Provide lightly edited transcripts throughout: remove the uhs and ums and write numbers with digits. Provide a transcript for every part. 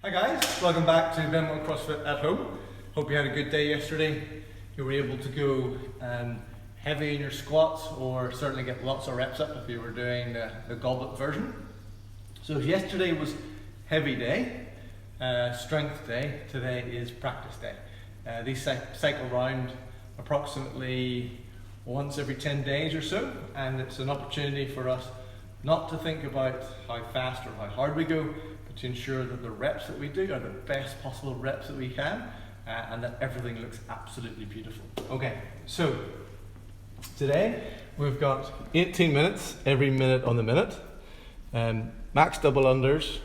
Hi guys, welcome back to Benmore CrossFit at home. Hope you had a good day yesterday. You were able to go heavy in your squats, or certainly get lots of reps up if you were doing the goblet version. So yesterday was heavy day, strength day. Today is practice day. These cycle round approximately once every 10 days or so, and it's an opportunity for us not to think about how fast or how hard we go, but to ensure that the reps that we do are the best possible reps that we can, and that everything looks absolutely beautiful. Okay, so today we've got 18 minutes, every minute on the minute, max double unders,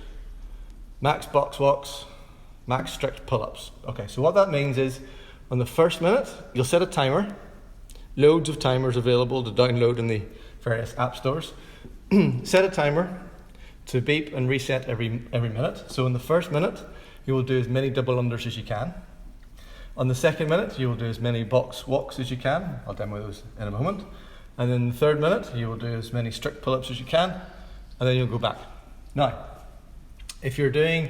max box walks, max strict pull-ups. Okay, so what that means is on the first minute, you'll set a timer. Loads of timers available to download in the various app stores. Set a timer to beep and reset every minute. So in the first minute, you will do as many double unders as you can. On the second minute, you will do as many box walks as you can. I'll demo those in a moment. And then the third minute, you will do as many strict pull-ups as you can, and then you'll go back. Now, if you're doing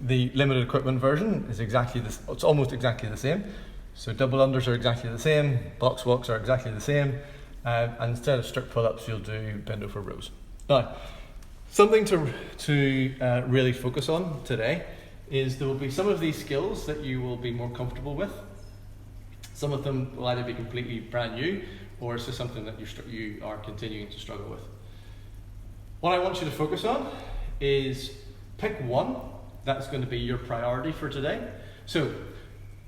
the limited equipment version, it's almost exactly the same. So double unders are exactly the same, box walks are exactly the same, and instead of strict pull-ups, you'll do bend over rows. Now, something to really focus on today is there will be some of these skills that you will be more comfortable with. Some of them will either be completely brand new, or it's just something that you are continuing to struggle with. What I want you to focus on is pick one that's going to be your priority for today. So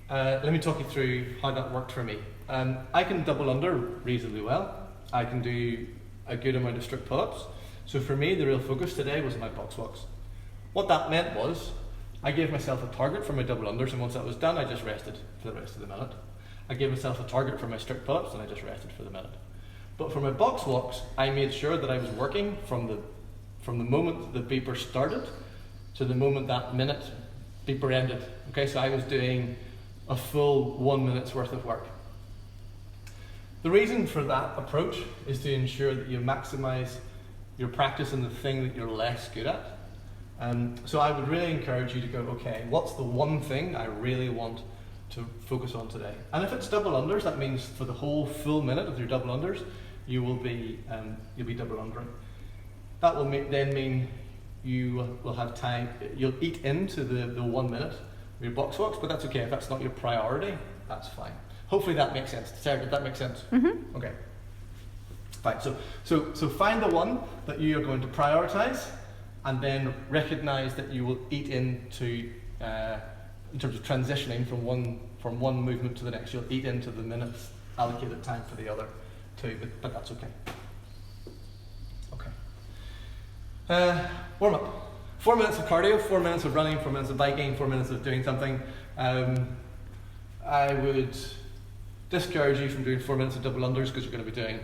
let me talk you through how that worked for me. I can double under reasonably well. I can do a good amount of strict pull-ups. So for me, the real focus today was my box walks. What that meant was I gave myself a target for my double unders, and once that was done, I just rested for the rest of the minute. I gave myself a target for my strict pull-ups, and I just rested for the minute. But for my box walks, I made sure that I was working from the moment the beeper started to the moment that minute beeper ended. Okay, so I was doing a full 1 minute's worth of work. The reason for that approach is to ensure that you maximize your practice in the thing that you're less good at. So I would really encourage you to go, okay, what's the one thing I really want to focus on today? And if it's double unders, that means for the whole full minute of your double unders, you'll be double undering. That will then mean you will have time, you'll eat into the 1 minute of your box walks, but that's okay. If that's not your priority, that's fine. Hopefully that makes sense. Sarah, did that make sense? Mm-hmm. Okay. Fine. So find the one that you are going to prioritize, and then recognize that you will eat into, in terms of transitioning from one movement to the next, you'll eat into the minutes allocated time for the other two, but that's okay. Okay. Warm up. 4 minutes of cardio, 4 minutes of running, 4 minutes of biking, 4 minutes of doing something. I would discourage you from doing 4 minutes of double unders, because you're going to be doing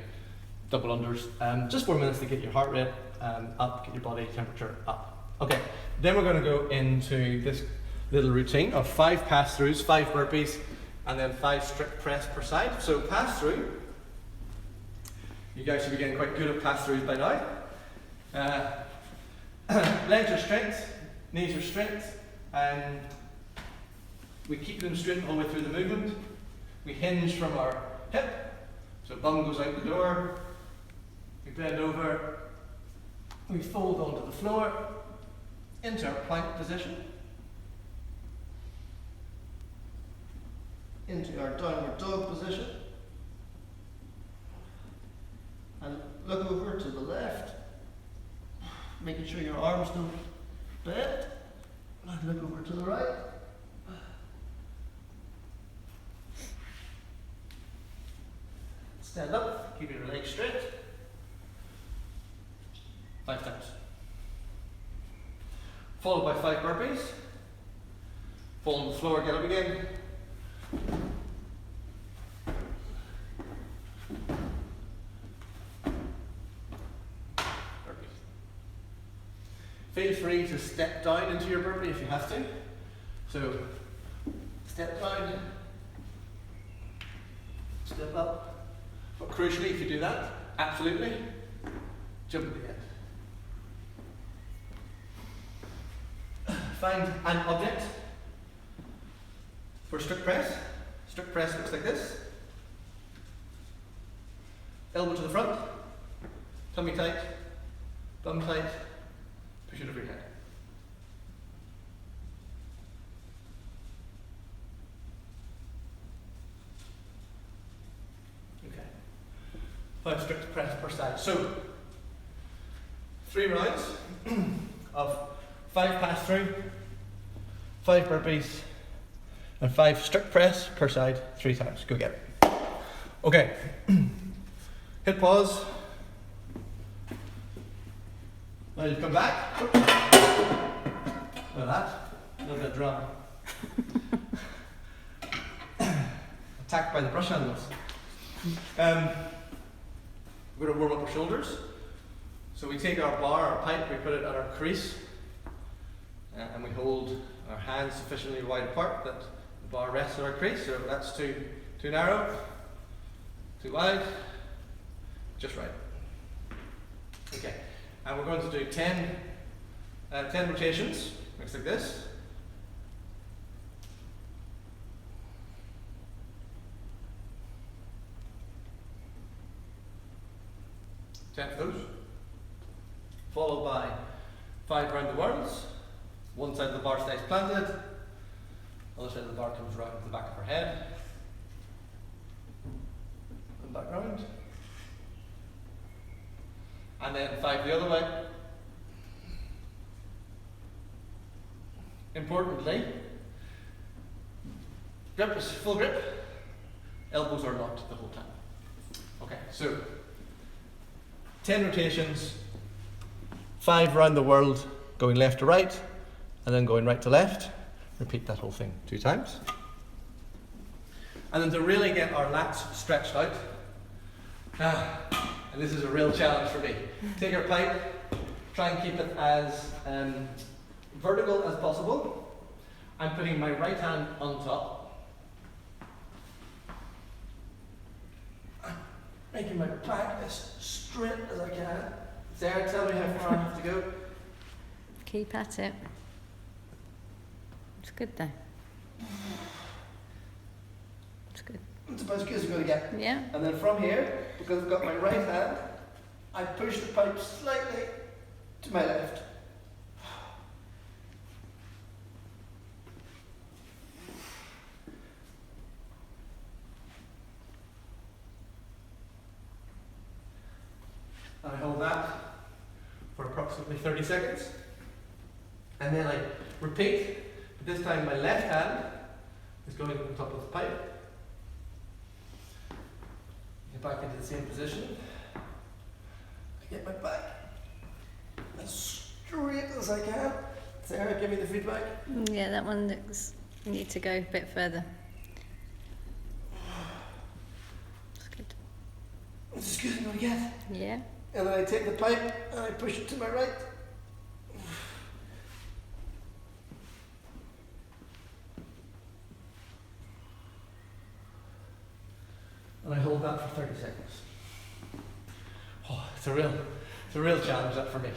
double unders. Just 4 minutes to get your heart rate up, get your body temperature up. Okay, then we're going to go into this little routine of 5 pass-throughs, 5 burpees, and then 5 strict press per side. So pass-through, you guys should be getting quite good at pass-throughs by now. Legs are straight, knees are straight, and we keep them straight all the way through the movement. We hinge from our hip, so bum goes out the door, we bend over, we fold onto the floor, into our plank position, into our downward dog position, and look over to the left, making sure your arms don't bend, and look over to the right. Stand up, keep your legs straight. 5 times. Followed by 5 burpees. Fall on the floor, get up again. Burpees. Feel free to step down into your burpee if you have to. So, step down, step up. But crucially, if you do that, absolutely, jump at the end. find an object for strict press. Strict press looks like this. Elbow to the front, tummy tight, bum tight, push it over your head. Okay. 5 strict press per side. So, 3 rounds of 5 pass through, 5 burpees, and 5 strict press per side 3 times. Go get it. Okay. Hit pause. Now you come back. Look at that. A little bit of drama. Attacked by the brush handles. We're going to warm up our shoulders. So we take our bar, our pipe, we put it at our crease, and we hold our hands sufficiently wide apart that the bar rests at our crease. So that's too narrow, too wide, just right. Okay, and we're going to do 10 rotations. Looks like this. 10 of those. Followed by 5 round the whirls. One side of the bar stays planted, other side of the bar comes round to the back of her head, and back round. And then 5 the other way. Importantly, grip is full grip, elbows are locked the whole time. Okay, so 10 rotations, 5 round the world, going left to right, and then going right to left. Repeat that whole thing 2 times. And then to really get our lats stretched out, and this is a real challenge for me. Take our pipe, try and keep it as vertical as possible. I'm putting my right hand on top, making my back as straight as I can. Sarah, tell me how far I have to go. Keep at it. It's good though. It's good. It's about as good as we're going to get. Yeah. And then from here, because I've got my right hand, I push the pipe slightly to my left. And I hold that for approximately 30 seconds. And then I repeat, but this time my left hand is going on top of the pipe. Get back into the same position. I get my back as straight as I can. Sarah, give me the feedback. Yeah, that one looks, you need to go a bit further. That's good. This is good as I'm going to get. Yeah. And then I take the pipe and I push it to my right. And I hold that for 30 seconds. Oh, it's a real challenge that for me.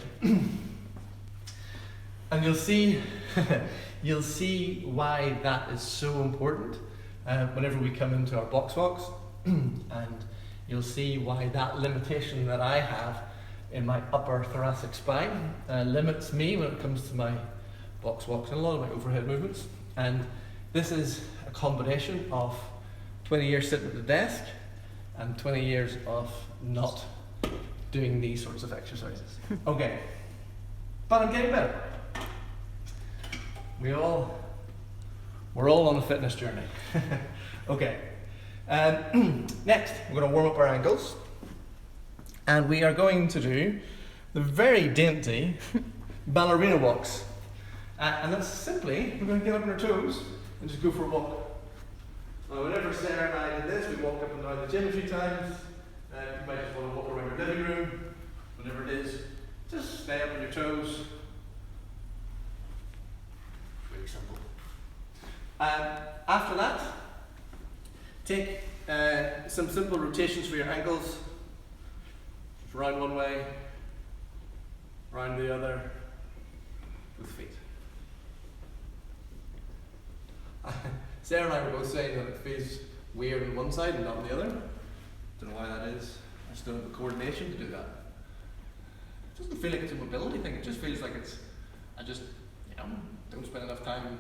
And you'll see, you'll see why that is so important whenever we come into our box walks, and you'll see why that limitation that I have in my upper thoracic spine limits me when it comes to my box walks and a lot of my overhead movements. And this is a combination of 20 years sitting at the desk and 20 years of not doing these sorts of exercises. Okay, but I'm getting better. We're all on a fitness journey. Okay, next we're going to warm up our ankles, and we are going to do the very dainty ballerina walks. And that's simply, we're going to get up on our toes and just go for a walk. Now, whenever Sarah and I did this, we walked up and down the gym a few times. You might just want to walk around your living room, whatever it is. Just stay up on your toes. Really simple. After that, take some simple rotations for your ankles. Just round one way, round the other, with feet. Sarah and I were both saying that it feels weird on one side and not on the other. Don't know why that is. I just don't have the coordination to do that. It doesn't feel like it's a mobility thing. It just feels like I just, don't spend enough time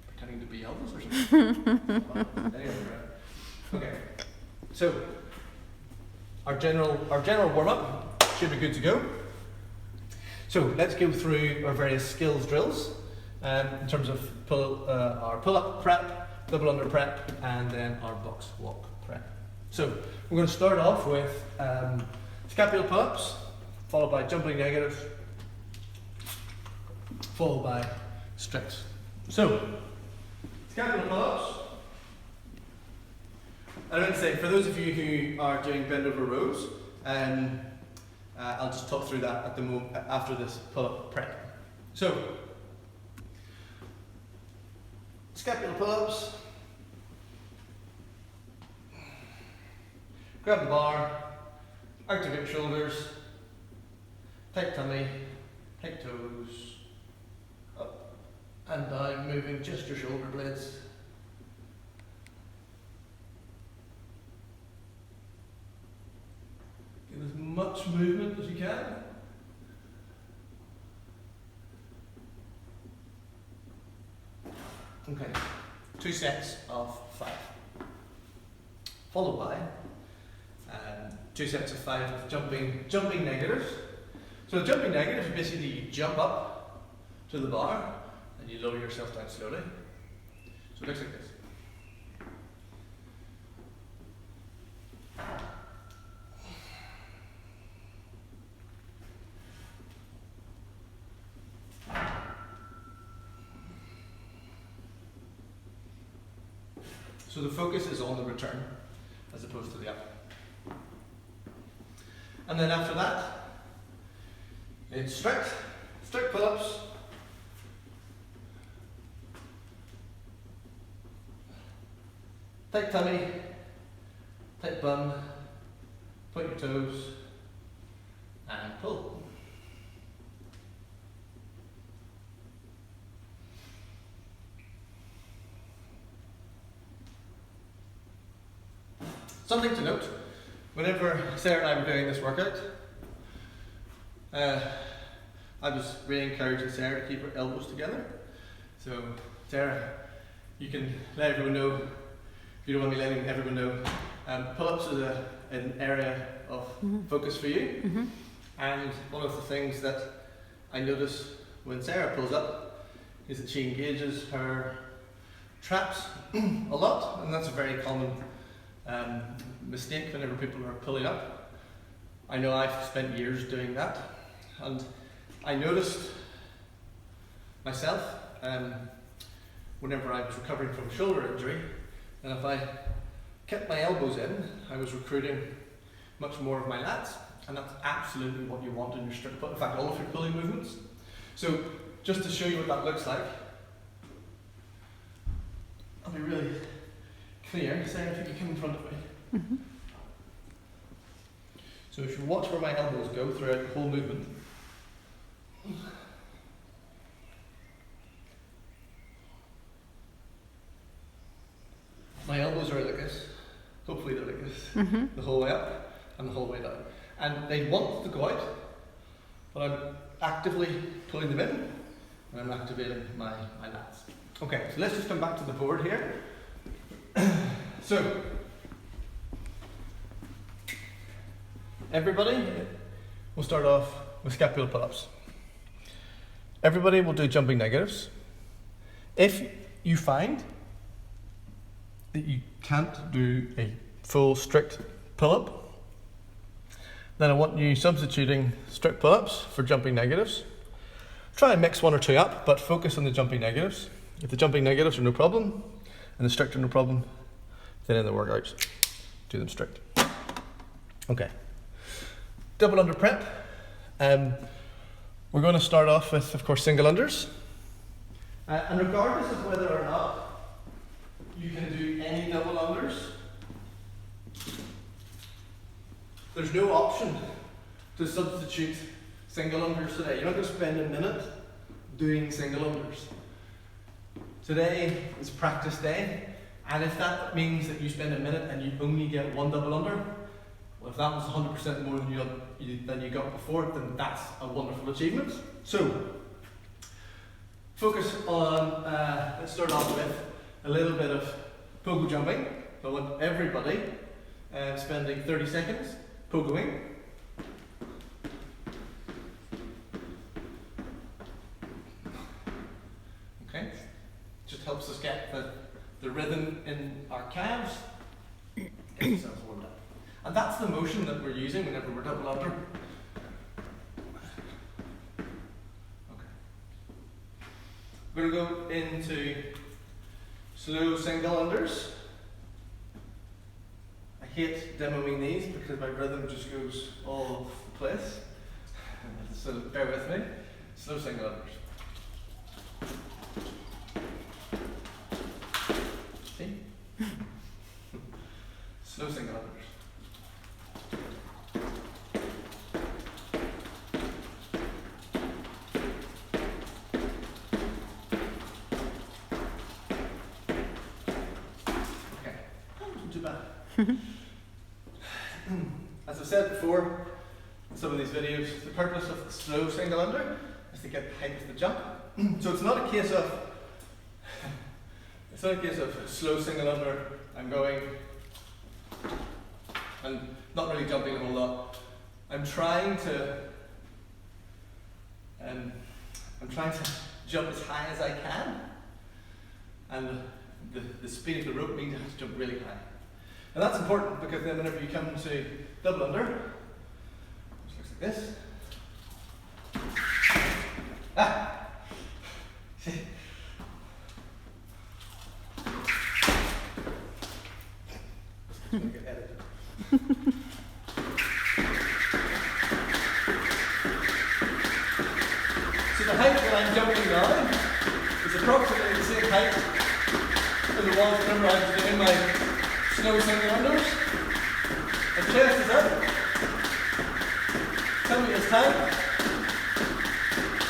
pretending to be Elvis or something. Anyway, right. Okay. So our general warm up should be good to go. So let's go through our various skills drills in terms of our pull-up prep, double under prep, and then our box walk prep. So we're going to start off with scapular pull-ups, followed by jumping negatives, followed by strict. So scapular pull-ups. I would say for those of you who are doing bend over rows, I'll just talk through that at the moment after this pull-up prep. So scapular pull-ups. Grab the bar, activate shoulders, tight tummy, tight toes, up and down, moving just your shoulder blades. Get as much movement as you can. Okay, 2 sets of 5. Followed by 2 sets of 5 of jumping negatives. So jumping negatives, basically you jump up to the bar and you lower yourself down slowly. So it looks like this. So the focus is on the return as opposed to the up. And then after that, it's strict pull-ups. Tight tummy, tight bum, point your toes, and pull. Something to note, whenever Sarah and I were doing this workout, I was really encouraging Sarah to keep her elbows together. So Sarah, you can let everyone know, if you don't want me letting everyone know, pull-ups is an area of focus for you. And one of the things that I notice when Sarah pulls up is that she engages her traps a lot, and that's a very common mistake whenever people are pulling up. I know I've spent years doing that, and I noticed myself whenever I was recovering from a shoulder injury, and if I kept my elbows in, I was recruiting much more of my lats, and that's absolutely what you want in your strict pull. In fact, all of your pulling movements. So just to show you what that looks like, I'll be really clear. Sarah, if you can come in front of me. So if you watch where my elbows go throughout the whole movement, my elbows are like this. Hopefully they're like this the whole way up and the whole way down. And they want to go out, but I'm actively pulling them in and I'm activating my lats. Okay, so let's just come back to the board here. So, everybody will start off with scapular pull-ups. Everybody will do jumping negatives. If you find that you can't do a full strict pull-up, then I want you substituting strict pull-ups for jumping negatives. Try and mix 1 or 2 up, but focus on the jumping negatives. If the jumping negatives are no problem, and the strict are no problem, then in the workouts, do them strict. Okay. Double under prep. We're going to start off with, of course, single unders. And regardless of whether or not you can do any double unders, there's no option to substitute single unders today. You're not going to spend a minute doing single unders. Today is practice day, And if that means that you spend a minute and you only get one double under, well, if that was 100% more than you got before, then that's a wonderful achievement. So, focus on, let's start off with a little bit of pogo jumping. I want everybody spending 30 seconds pogoing. Okay, just helps us get the rhythm in our calves, get yourselves warmed up. And that's the motion that we're using whenever we're double under. Okay. We're going to go into slow single unders. I hate demoing these because my rhythm just goes all over the place. So bear with me. Slow single unders. See? Slow single unders. As I've said before in some of these videos, the purpose of the slow single under is to get the height of the jump. So it's not a case of slow single under, I'm going and not really jumping a whole lot. I'm trying to jump as high as I can, and the speed of the rope means I have to jump really high. And that's important because then whenever you come to double under, which looks like this. Ah! See? It's going to get edited. So the height that I'm jumping now is approximately the same height as it was whenever I was doing my slow single unders. The chest is up. Tummy is tight.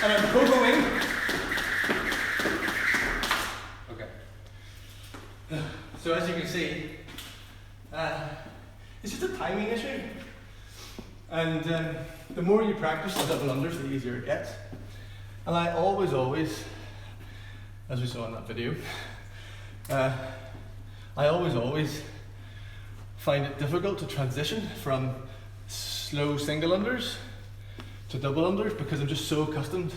And I'm pogoing. Okay. So as you can see, it's just a timing issue. And the more you practice the double unders, the easier it gets. And I always, as we saw in that video, I always find it difficult to transition from slow single unders to double unders because I'm just so accustomed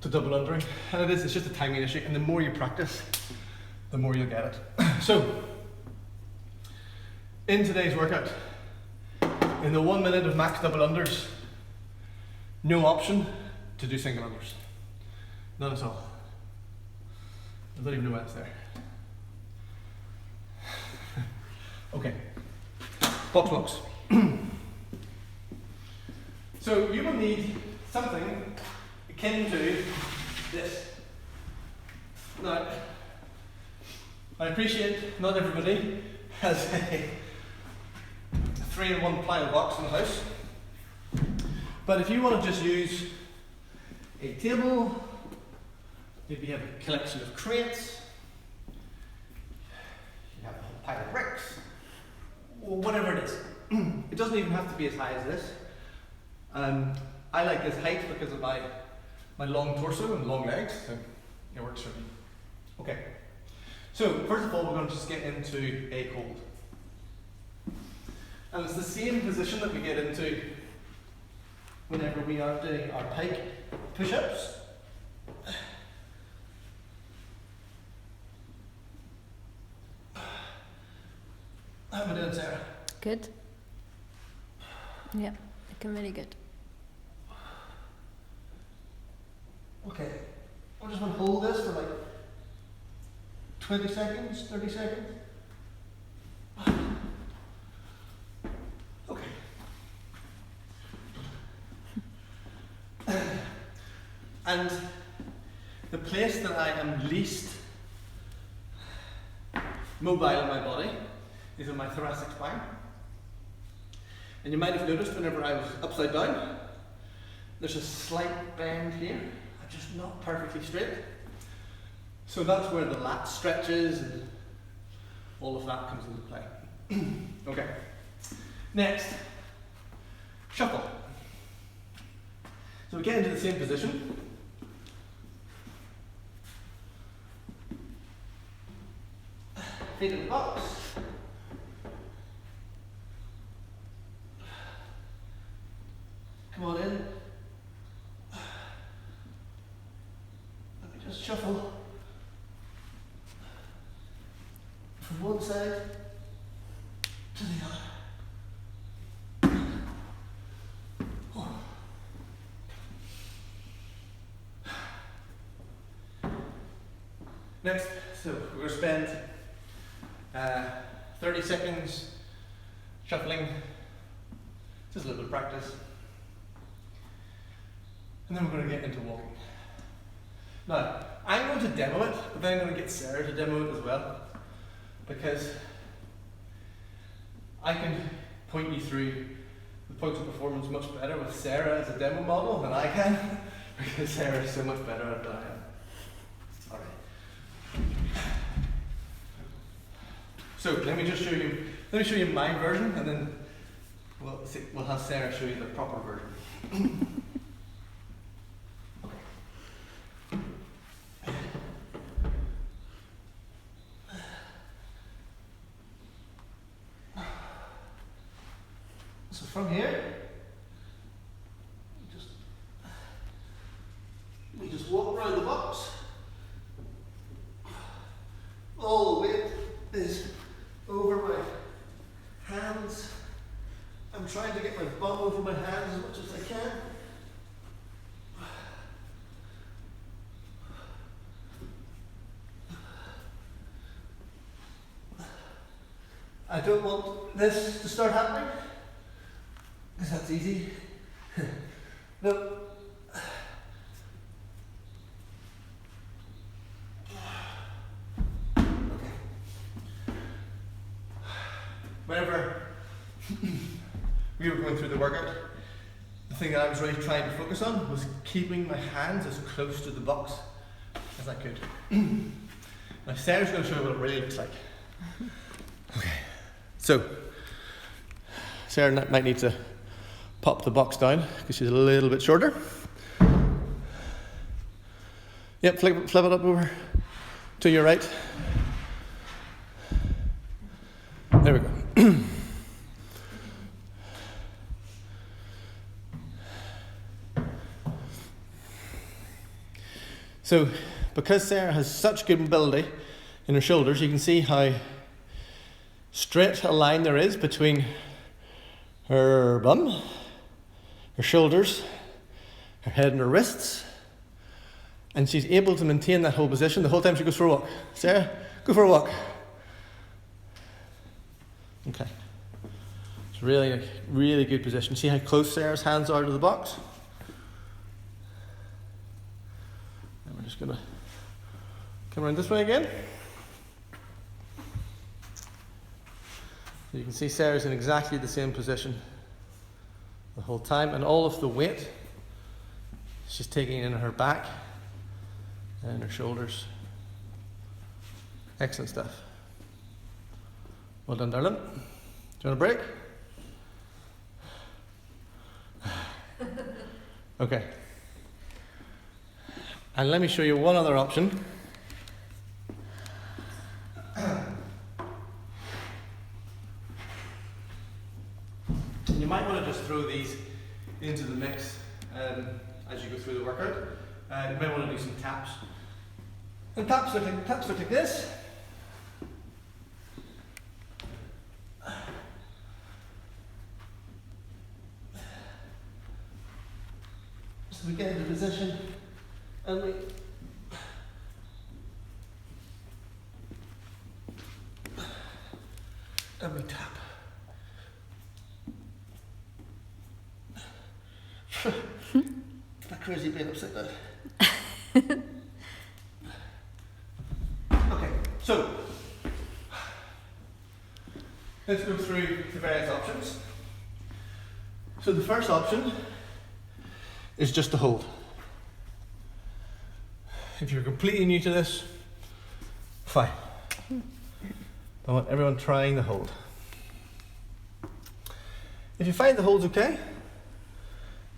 to double undering. And it's just a timing issue, and the more you practice, the more you'll get it. So, in today's workout, in the 1 minute of max double unders, no option to do single unders. None at all. I don't even know why it's there. Okay, box blocks. So you will need something akin to this. Now, I appreciate not everybody has a 3-in-1 pile box in the house, but if you want to just use a table, maybe you have a collection of crates, you have a whole pile of bricks, or whatever it is. It doesn't even have to be as high as this. I like this height because of my long torso and long legs, so it works for me. Okay, so first of all we're going to just get into a hold. And it's the same position that we get into whenever we are doing our pike push-ups. How am I doing, Sarah? Good. Yeah, looking really good. Okay, I just want to hold this for like 20 seconds, 30 seconds. Okay. And the place that I am least mobile in my body is in my thoracic spine. And you might have noticed whenever I was upside down, there's a slight bend here. I'm just not perfectly straight. So that's where the lat stretches and all of that comes into play. Okay. Next, shuffle. So we get into the same position. Feet in the box. Come on in. Let me just shuffle from one side to the other. Next, so we're going to spend 30 seconds shuffling, just a little bit of practice, and then we're going to get into walking. Now, I'm going to demo it, but then I'm going to get Sarah to demo it as well, because I can point you through the points of performance much better with Sarah as a demo model than I can, because Sarah is so much better at it than I am. All right. So let me show you my version, and then we'll have Sarah show you the proper version. So from here, we just walk around the box. All the weight is over my hands. I'm trying to get my bum over my hands as much as I can. I don't want this to start happening, because that's easy. No. Whenever we were going through the workout, the thing that I was really trying to focus on was keeping my hands as close to the box as I could. Now Sarah's going to show you what it really looks like. Okay, so Sarah might need to pop the box down because she's a little bit shorter. Yep, flip it up over to your right. There we go. So, because Sarah has such good mobility in her shoulders, you can see how straight a line there is between her bum, her shoulders, her head and her wrists, and she's able to maintain that whole position the whole time she goes for a walk. Sarah, go for a walk. Okay. It's really, really good position. See how close Sarah's hands are to the box? And we're just going to come around this way again. So you can see Sarah's in exactly the same position the whole time, and all of the weight she's taking in her back and her shoulders. Excellent stuff. Well done, darling. Do you want a break? Okay. And let me show you one other option. You might want to just throw these into the mix as you go through the workout. You might want to do some taps. And taps look like this. So we get into position and we tap. That crazy being upside down. Okay, so let's go through the various options. So the first option is just to hold. If you're completely new to this, fine. I want everyone trying the hold. If you find the hold's okay,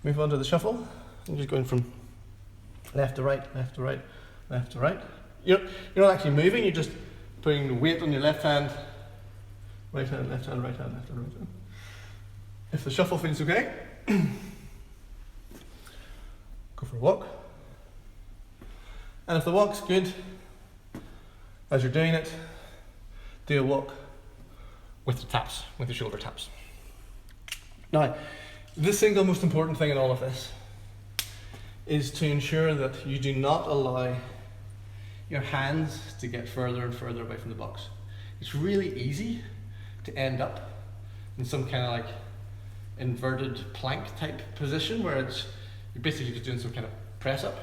move on to the shuffle. I'm just going from left to right, left to right, left to right. You're not actually moving, you're just putting the weight on your left hand, right hand, left hand, right hand, left hand, right hand. If the shuffle feels okay, go for a walk. And if the walk's good, as you're doing it, do a walk with the taps, with the shoulder taps. Now, the single most important thing in all of this is to ensure that you do not allow your hands to get further and further away from the box. It's really easy to end up in some kind of like inverted plank type position where you're basically just doing some kind of press up.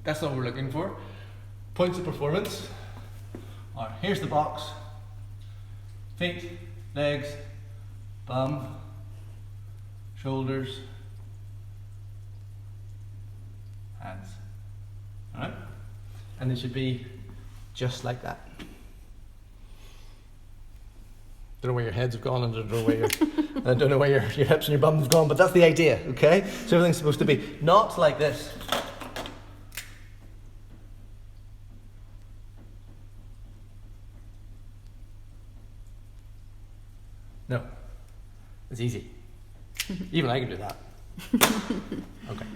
That's not what we're looking for. Points of performance are, here's the box, feet, legs, bum, shoulders, hands. Alright? And it should be just like that. Don't know where your heads have gone, and I don't know where your hips and your bum have gone, but that's the idea, okay? So everything's supposed to be not like this. No, it's easy. Even I can do that. Okay.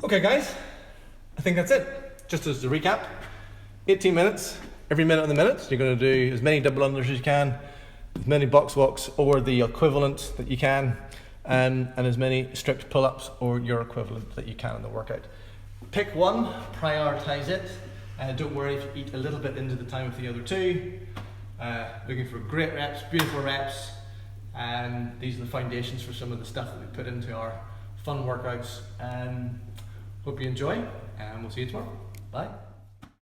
Okay, guys, I think that's it. Just as a recap, 18 minutes, every minute on the minute. You're going to do as many double unders as you can, as many box walks or the equivalent that you can, and as many strict pull-ups or your equivalent that you can in the workout. Pick one, prioritize it. Don't worry if you eat a little bit into the time of the other two. Looking for great reps, beautiful reps, and these are the foundations for some of the stuff that we put into our fun workouts. Hope you enjoy, and we'll see you tomorrow. Bye.